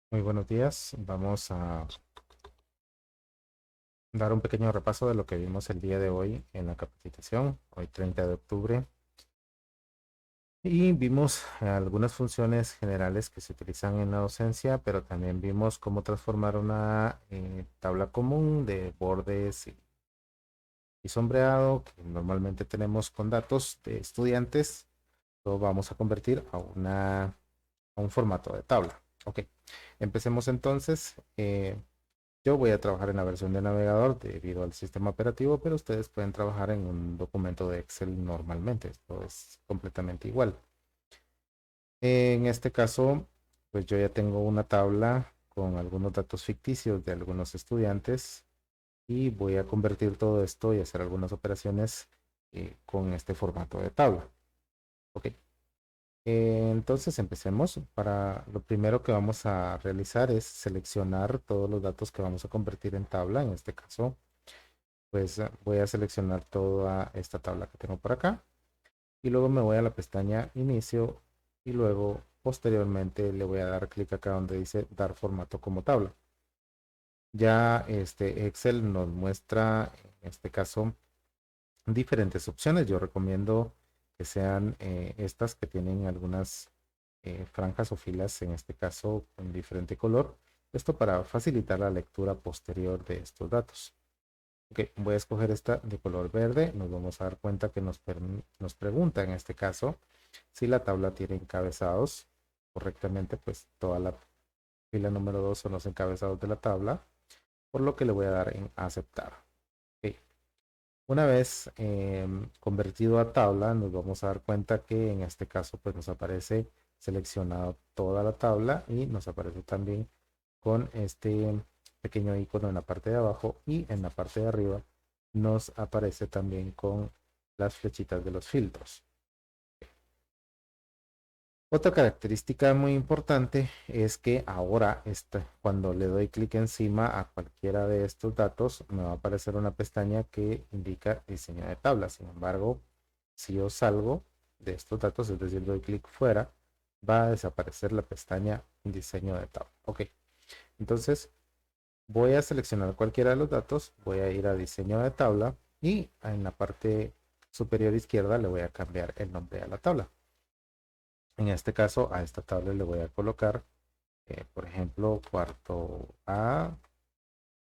Muy buenos días. Vamos a dar un pequeño repaso de lo que vimos el día de hoy en la capacitación, hoy 30 de octubre. Y vimos algunas funciones generales que se utilizan en la docencia, pero también vimos cómo transformar una tabla común de bordes y sombreado que normalmente tenemos con datos de estudiantes. Lo vamos a convertir a un formato de tabla. Ok, empecemos entonces. Yo voy a trabajar en la versión de navegador debido al sistema operativo, pero ustedes pueden trabajar en un documento de Excel normalmente. Esto es completamente igual. En este caso, pues yo ya tengo una tabla con algunos datos ficticios de algunos estudiantes y voy a convertir todo esto y hacer algunas operaciones con este formato de tabla. Ok. Entonces empecemos. Para lo primero que vamos a realizar es seleccionar todos los datos que vamos a convertir en tabla. En este caso, pues voy a seleccionar toda esta tabla que tengo por acá y luego me voy a la pestaña inicio y luego posteriormente le voy a dar clic acá donde dice dar formato como tabla. Ya este Excel nos muestra en este caso diferentes opciones. Yo recomiendo que sean estas que tienen algunas franjas o filas, en este caso con diferente color. Esto para facilitar la lectura posterior de estos datos. Ok, voy a escoger esta de color verde. Nos vamos a dar cuenta que nos pregunta en este caso si la tabla tiene encabezados correctamente, pues toda la fila número 2 son los encabezados de la tabla, por lo que le voy a dar en aceptar. Ok. Una vez convertido a tabla, nos vamos a dar cuenta que en este caso pues nos aparece seleccionado toda la tabla y nos aparece también con este pequeño icono en la parte de abajo y en la parte de arriba nos aparece también con las flechitas de los filtros. Otra característica muy importante es que ahora cuando le doy clic encima a cualquiera de estos datos me va a aparecer una pestaña que indica diseño de tabla. Sin embargo, si yo salgo de estos datos, es decir, doy clic fuera, va a desaparecer la pestaña diseño de tabla. Ok, entonces voy a seleccionar cualquiera de los datos, voy a ir a diseño de tabla y en la parte superior izquierda le voy a cambiar el nombre a la tabla. En este caso, a esta tabla le voy a colocar, por ejemplo, cuarto A,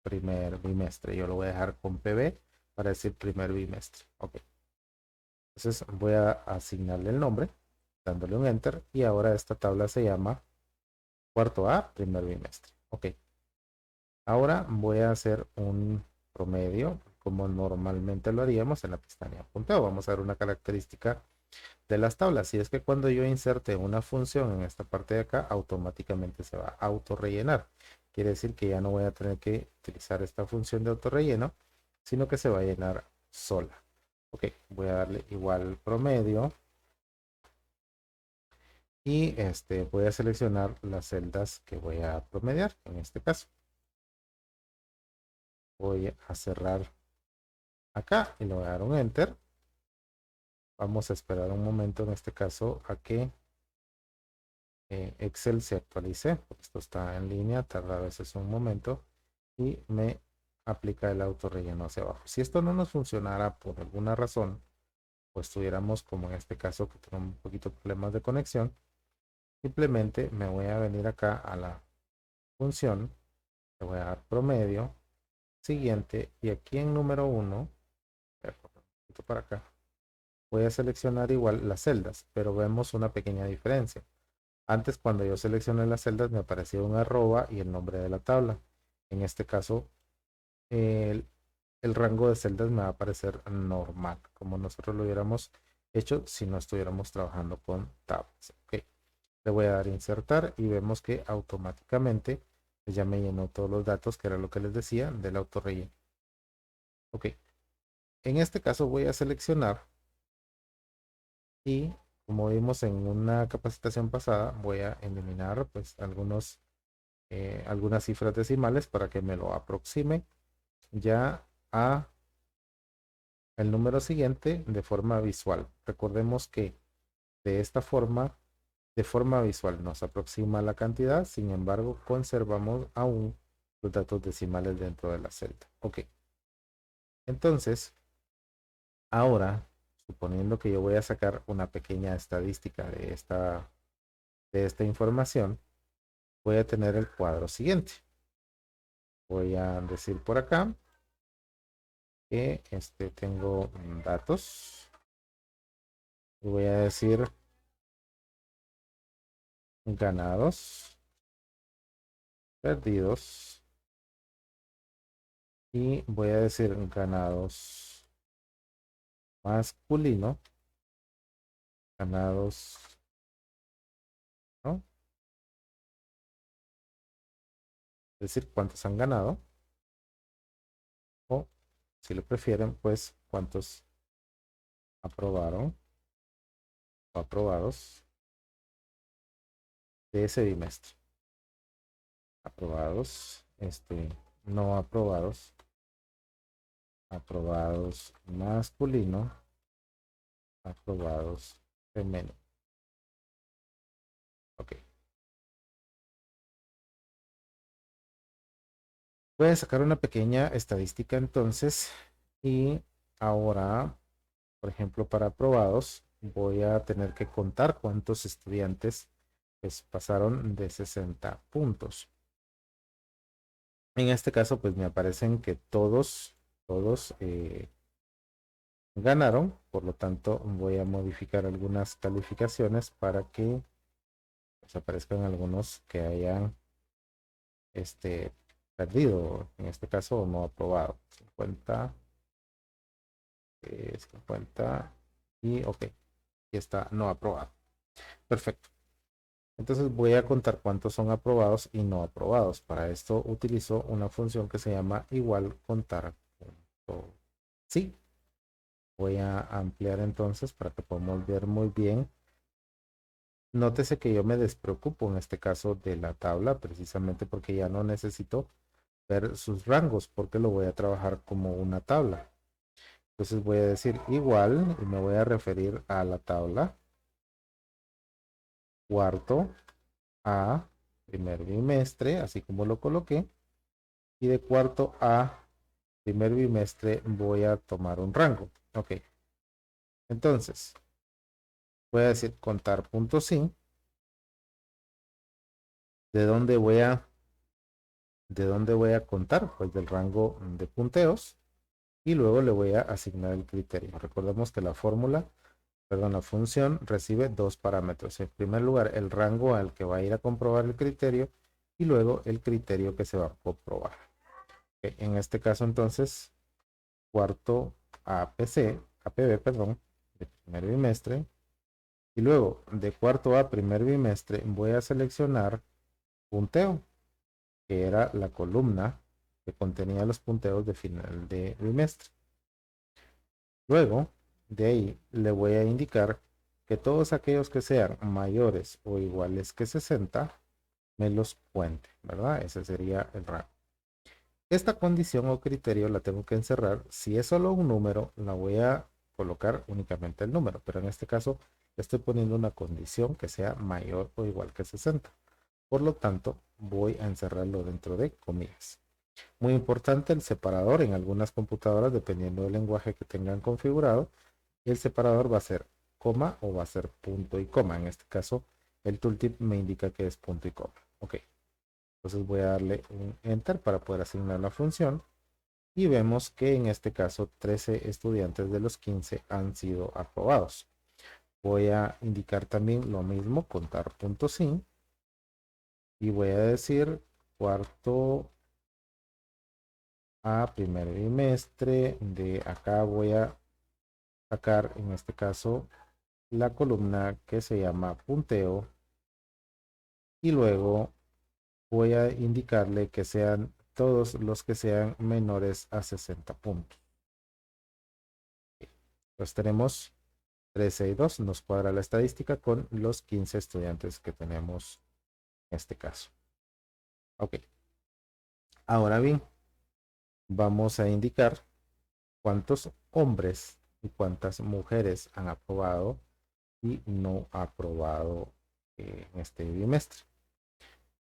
primer bimestre. Yo lo voy a dejar con PB para decir primer bimestre. Ok. Entonces voy a asignarle el nombre, dándole un enter. Y ahora esta tabla se llama cuarto A, primer bimestre. Ok. Ahora voy a hacer un promedio, como normalmente lo haríamos en la pestaña punteo. Vamos a ver una característica de las tablas. Y es que cuando yo inserte una función en esta parte de acá, automáticamente se va a autorrellenar. Quiere decir que ya no voy a tener que utilizar esta función de autorrelleno, sino que se va a llenar sola. Ok, voy a darle igual promedio y voy a seleccionar las celdas que voy a promediar en este caso. Voy a cerrar acá y le voy a dar un enter. Vamos a esperar un momento en este caso a que Excel se actualice, porque esto está en línea, tarda a veces un momento y me aplica el auto relleno hacia abajo. Si esto no nos funcionara por alguna razón, pues tuviéramos como en este caso que tengo un poquito de problemas de conexión, simplemente me voy a venir acá a la función, le voy a dar promedio, siguiente, y aquí en número 1, para acá, voy a seleccionar igual las celdas, pero vemos una pequeña diferencia. Antes, cuando yo seleccioné las celdas, me aparecía un arroba y el nombre de la tabla. En este caso, el, el rango de celdas me va a aparecer normal, como nosotros lo hubiéramos hecho si no estuviéramos trabajando con tablas. Ok, le voy a dar insertar y vemos que automáticamente ya me llenó todos los datos, que era lo que les decía del autorrelleno. Ok, en este caso voy a seleccionar y como vimos en una capacitación pasada, voy a eliminar pues algunas cifras decimales para que me lo aproxime ya a el número siguiente de forma visual. Recordemos que de esta forma de forma visual nos aproxima la cantidad, sin embargo, conservamos aún los datos decimales dentro de la celda. Ok, entonces, ahora, suponiendo que yo voy a sacar una pequeña estadística de esta información, voy a tener el cuadro siguiente. Voy a decir por acá que tengo datos. Y voy a decir ganados, perdidos. Y voy a decir ganados masculino, ganados, ¿no? Es decir, cuántos han ganado. O, si lo prefieren, pues cuántos aprobaron o aprobados de ese bimestre. Aprobados, no aprobados, aprobados masculino, aprobados femenino. Ok. Voy a sacar una pequeña estadística entonces y ahora, por ejemplo, para aprobados, voy a tener que contar cuántos estudiantes pues, pasaron de 60 puntos. En este caso, pues me aparecen que todos ganaron, por lo tanto voy a modificar algunas calificaciones para que pues, aparezcan algunos que hayan perdido, en este caso no aprobado. 50, 50 y ok, y está no aprobado. Perfecto. Entonces voy a contar cuántos son aprobados y no aprobados. Para esto utilizo una función que se llama igual contar punto. Sí, voy a ampliar entonces para que podamos ver muy bien. Nótese que yo me despreocupo en este caso de la tabla precisamente porque ya no necesito ver sus rangos porque lo voy a trabajar como una tabla. Entonces voy a decir igual y me voy a referir a la tabla cuarto a primer bimestre, así como lo coloqué. Y de cuarto a primer bimestre voy a tomar un rango. Ok. Entonces, voy a decir contar puntos sin. ¿De dónde voy a, de dónde voy a contar? Pues del rango de punteos. Y luego le voy a asignar el criterio. Recordemos que la función recibe dos parámetros. En primer lugar, el rango al que va a ir a comprobar el criterio y luego el criterio que se va a comprobar. En este caso, entonces, cuarto APB, perdón, de primer bimestre. Y luego, de cuarto a primer bimestre, voy a seleccionar punteo, que era la columna que contenía los punteos de final de bimestre. Luego, de ahí le voy a indicar que todos aquellos que sean mayores o iguales que 60 me los cuente, ¿verdad? Ese sería el rango. Esta condición o criterio la tengo que encerrar. Si es solo un número, la voy a colocar únicamente el número, pero en este caso estoy poniendo una condición que sea mayor o igual que 60. Por lo tanto, voy a encerrarlo dentro de comillas. Muy importante el separador en algunas computadoras, dependiendo del lenguaje que tengan configurado. El separador va a ser coma o va a ser punto y coma. En este caso, el tooltip me indica que es punto y coma. Ok. Entonces voy a darle un enter para poder asignar la función. Y vemos que en este caso 13 estudiantes de los 15 han sido aprobados. Voy a indicar también lo mismo, contar puntos sin. Y voy a decir cuarto a primer bimestre. De acá voy a sacar en este caso la columna que se llama punteo. Y luego voy a indicarle que sean todos los que sean menores a 60 puntos. Pues tenemos 13 y 2, nos cuadra la estadística con los 15 estudiantes que tenemos en este caso. Ok. Ahora bien, vamos a indicar cuántos hombres y cuántas mujeres han aprobado y no aprobado en este bimestre.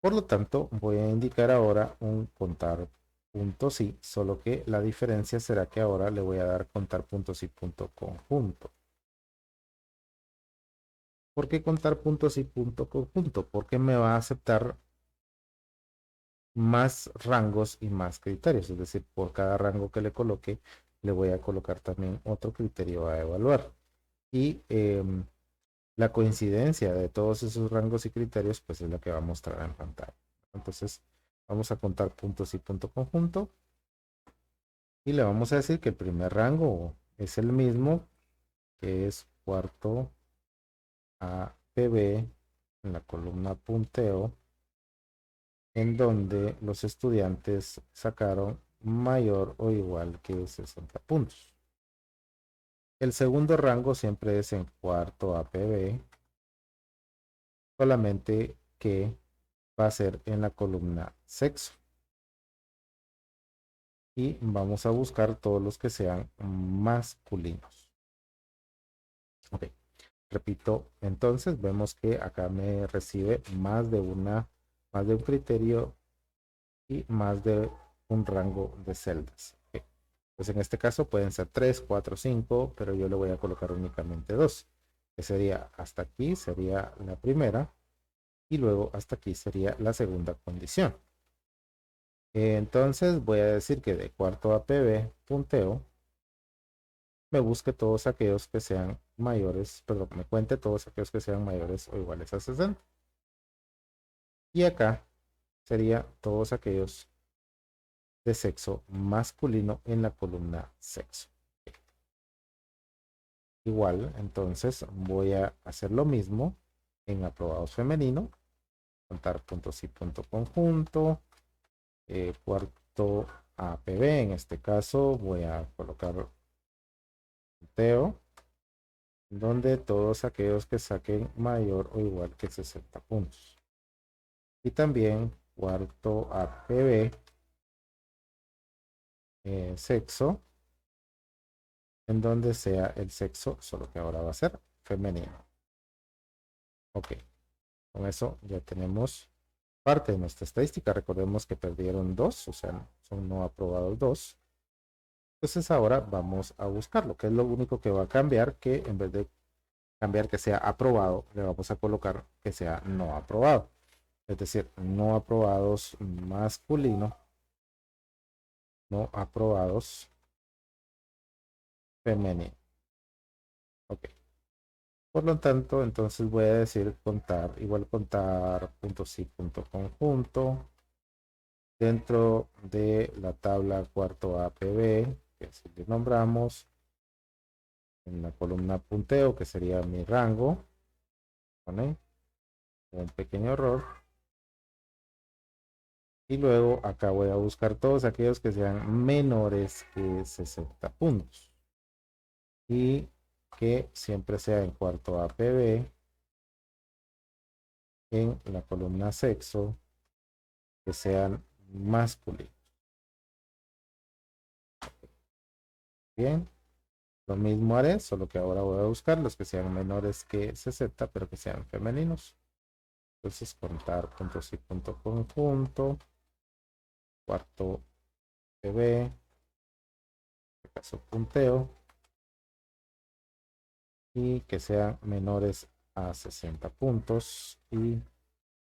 Por lo tanto, voy a indicar ahora un contar puntos y, solo que la diferencia será que ahora le voy a dar contar puntos y punto conjunto. ¿Por qué contar puntos y punto conjunto? Porque me va a aceptar más rangos y más criterios, es decir, por cada rango que le coloque, le voy a colocar también otro criterio a evaluar. Y la coincidencia de todos esos rangos y criterios, pues es la que va a mostrar en pantalla. Entonces, vamos a contar puntos y punto conjunto. Y le vamos a decir que el primer rango es el mismo, que es cuarto APB en la columna punteo, en donde los estudiantes sacaron mayor o igual que 60 puntos. El segundo rango siempre es en cuarto APB, solamente que va a ser en la columna sexo. Y vamos a buscar todos los que sean masculinos. Ok, repito, entonces vemos que acá me recibe más de un criterio y más de un rango de celdas. Okay. Pues en este caso pueden ser 3, 4, 5, pero yo le voy a colocar únicamente 2, que sería hasta aquí sería la primera y luego hasta aquí sería la segunda condición. Entonces voy a decir que de cuarto APB punteo me busque todos aquellos que sean mayores, perdón, me cuente todos aquellos que sean mayores o iguales a 60. Y acá sería todos aquellos de sexo masculino en la columna sexo. Igual, entonces voy a hacer lo mismo en aprobados femenino, contar puntos y punto conjunto, cuarto APB, en este caso voy a colocar Teo, donde todos aquellos que saquen mayor o igual que 60 puntos. Y también cuarto APB, sexo, en donde sea el sexo, solo que ahora va a ser femenino. Ok, con eso ya tenemos parte de nuestra estadística. Recordemos que perdieron 2, o sea, son no aprobados 2. Entonces ahora vamos a buscarlo, que es lo único que va a cambiar, que en vez de cambiar que sea aprobado, le vamos a colocar que sea no aprobado. Es decir, no aprobados masculino, no aprobados femenino. Ok. Por lo tanto, entonces voy a decir contar, igual contar puntos y punto conjunto dentro de la tabla cuarto APB, que así le nombramos, en la columna punteo, que sería mi rango, ¿vale? Un pequeño error. Y luego acá voy a buscar todos aquellos que sean menores que 60 puntos. Y que siempre sea en cuarto APB, en la columna sexo, que sean masculinos. Bien, lo mismo haré, solo que ahora voy a buscar los que sean menores que 60, pero que sean femeninos. Entonces, contar puntos y punto conjunto, cuarto PB, en este caso punteo, y que sean menores a 60 puntos, y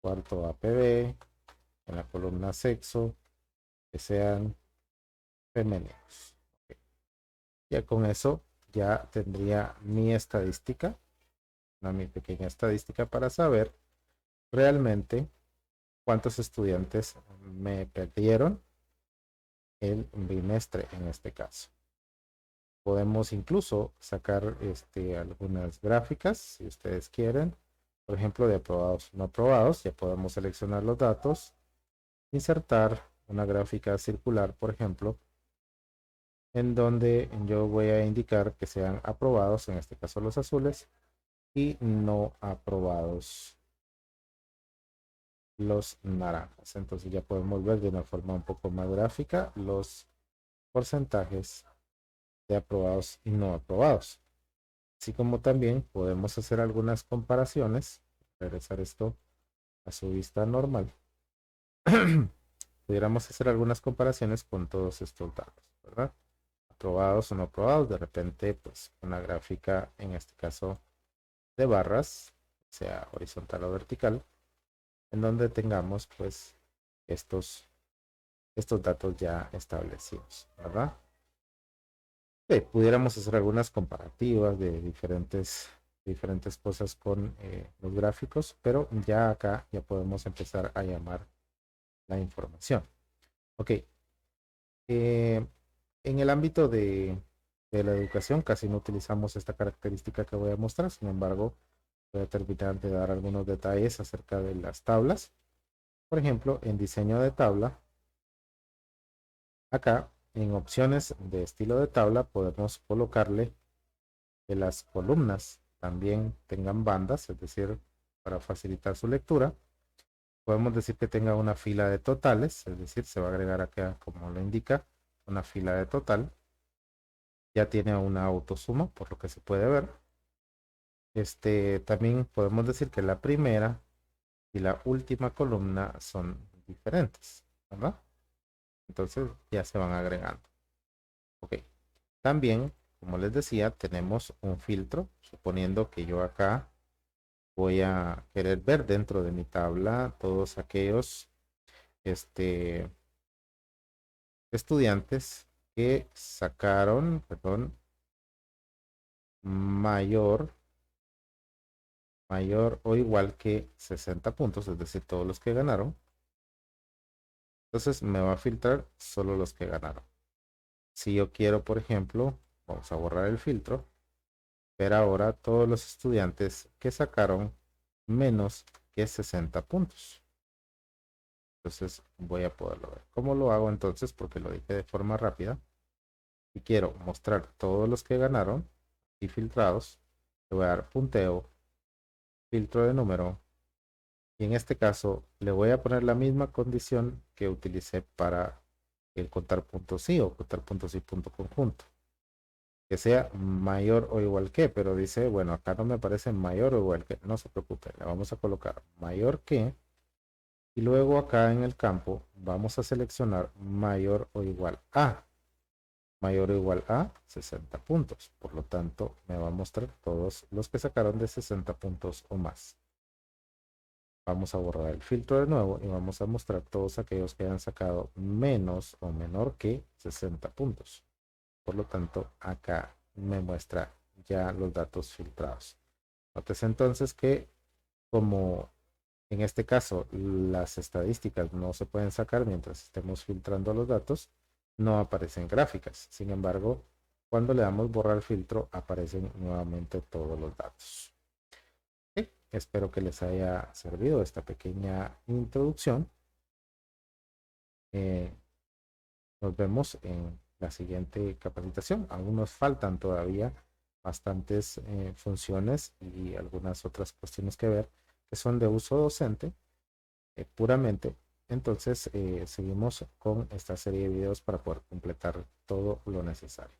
cuarto APB, en la columna sexo, que sean femeninos. Okay. Ya con eso ya tendría mi estadística, mi pequeña estadística para saber realmente cuántos estudiantes me perdieron el bimestre en este caso. Podemos incluso sacar algunas gráficas si ustedes quieren, por ejemplo de aprobados no aprobados. Ya podemos seleccionar los datos, insertar una gráfica circular, por ejemplo, en donde yo voy a indicar que sean aprobados, en este caso los azules, y no aprobados los naranjas. Entonces ya podemos ver de una forma un poco más gráfica los porcentajes de aprobados y no aprobados. Así como también podemos hacer algunas comparaciones regresar esto a su vista normal, pudiéramos hacer algunas comparaciones con todos estos datos, ¿verdad? Aprobados o no aprobados, de repente, pues una gráfica, en este caso de barras, sea horizontal o vertical, en donde tengamos pues estos datos ya establecidos, ¿verdad? Pudiéramos hacer algunas comparativas de diferentes cosas con los gráficos, pero ya acá ya podemos empezar a llamar la información. Ok, en el ámbito de la educación casi no utilizamos esta característica que voy a mostrar, sin embargo, voy a terminar de dar algunos detalles acerca de las tablas. Por ejemplo, en diseño de tabla, acá en opciones de estilo de tabla podemos colocarle que las columnas también tengan bandas, es decir, para facilitar su lectura. Podemos decir que tenga una fila de totales, es decir, se va a agregar acá, como lo indica, una fila de total. Ya tiene una autosuma, por lo que se puede ver. También podemos decir que la primera y la última columna son diferentes, ¿verdad? Entonces ya se van agregando. Ok. También, como les decía, tenemos un filtro, suponiendo que yo acá voy a querer ver dentro de mi tabla todos aquellos estudiantes que sacaron, perdón, mayor, mayor o igual que 60 puntos, es decir, todos los que ganaron. Entonces me va a filtrar solo los que ganaron. Si yo quiero, por ejemplo, vamos a borrar el filtro, ver ahora todos los estudiantes que sacaron menos que 60 puntos. Entonces voy a poderlo ver. ¿Cómo lo hago entonces? Porque lo dije de forma rápida. Si quiero mostrar todos los que ganaron y filtrados, le voy a dar punteo, filtro de número, y en este caso le voy a poner la misma condición que utilicé para el contar puntos y o contar puntos y punto conjunto. Que sea mayor o igual que, pero dice, bueno, acá no me parece mayor o igual que, no se preocupe, le vamos a colocar mayor que, y luego acá en el campo vamos a seleccionar mayor o igual a. Mayor o igual a 60 puntos. Por lo tanto, me va a mostrar todos los que sacaron de 60 puntos o más. Vamos a borrar el filtro de nuevo y vamos a mostrar todos aquellos que hayan sacado menos o menor que 60 puntos. Por lo tanto, acá me muestra ya los datos filtrados. Nótese entonces que como en este caso las estadísticas no se pueden sacar mientras estemos filtrando los datos, no aparecen gráficas. Sin embargo, cuando le damos borrar filtro, aparecen nuevamente todos los datos. ¿Sí? Espero que les haya servido esta pequeña introducción. Eh, Nos vemos en la siguiente capacitación. Aún nos faltan todavía bastantes funciones y algunas otras cuestiones que ver que son de uso docente puramente. Entonces seguimos con esta serie de videos para poder completar todo lo necesario.